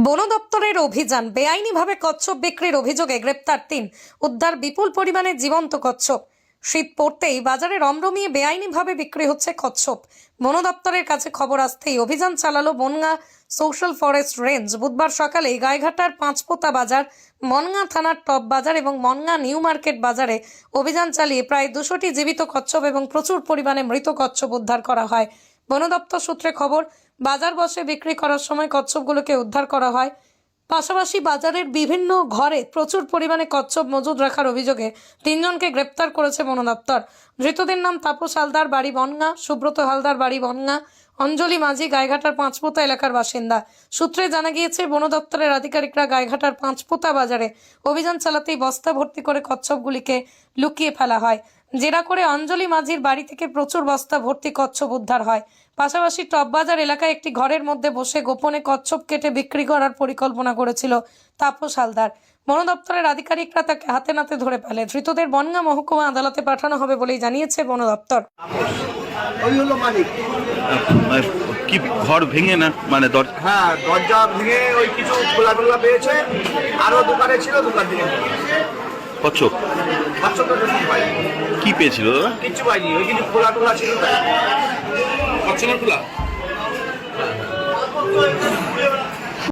বন দপ্তরের অভিযান, বেআইনিভাবে কচ্ছপ বিক্রির অভিযোগে গ্রেপ্তার ৩, উদ্ধার বিপুল পরিমাণে জীবন্ত কচ্ছপ। শীত পড়তেই বাজারে রমরমিয়ে বেআইনিভাবে বিক্রি হচ্ছে কচ্ছপ। বন দপ্তরের কাছে খবর আসতেই অভিযান চালালো বনগাঁ সোশ্যাল ফরেস্ট রেঞ্জ। বুধবার সকালে গাইঘাটার পাঁচপোতা বাজার, মনগাঁ থানার টপ বাজার এবং মনগাঁ নিউ মার্কেট বাজারে অভিযান চালিয়ে প্রায় 200টি জীবিত কচ্ছপ এবং প্রচুর পরিমাণে মৃত কচ্ছপ উদ্ধার করা হয়। বন দপ্তর সূত্রে খবর, বাজার বসে বিক্রি করার সময় কচ্ছপগুলোকে উদ্ধার করা হয়। পাশাপাশি বাজারের বিভিন্ন ঘরে প্রচুর পরিমাণে কচ্ছপ মজুদ রাখার অভিযোগে 3 জনকে গ্রেপ্তার করেছে বন দপ্তর। ধৃতদের নাম তাপস হালদার, বাড়ি বনগাঁ; সুব্রত হালদার, বাড়ি বনগাঁ; অঞ্জলি মাঝি, গাইঘাটার পাঁচপোতা এলাকার বাসিন্দা। সূত্রে জানা গিয়েছে, বন দপ্তরের আধিকারিকরা গাইঘাটার পাঁচপোতা বাজারে অভিযান চালাতেই বস্তা ভর্তি করে কচ্ছপগুলিকে লুকিয়ে ফেলা হয়। জেরা করে অঞ্জলি মাঝির বাড়ি থেকে প্রচুর বস্তা ভর্তি কচ্ছপ উদ্ধার হয়। পাশাপাশি টপবাজার এলাকায় একটি ঘরের মধ্যে বসে গোপনে কচ্ছপ কেটে বিক্রি করার পরিকল্পনা করেছিল তাপস হালদার। বন দপ্তরের আধিকারিকরা তাকে হাতে নাতে ধরে ফেলে। ধৃতদের বনগাঁ মহকুমা আদালতে পাঠানো হবে বলেই জানিয়েছে বন দপ্তর। কি ঘর ভেঙে না মানে হ্যাঁ, দরজা ভেঙে ওই কিছু খোলা পেয়েছে, আরো দোকানে ছিল, দোকান থেকে কচ্ছপ কি পেয়েছিল দাদা? কিছু পাইনি, ওই কিছু খোলা ছিল, কচ্ছপের খোলা।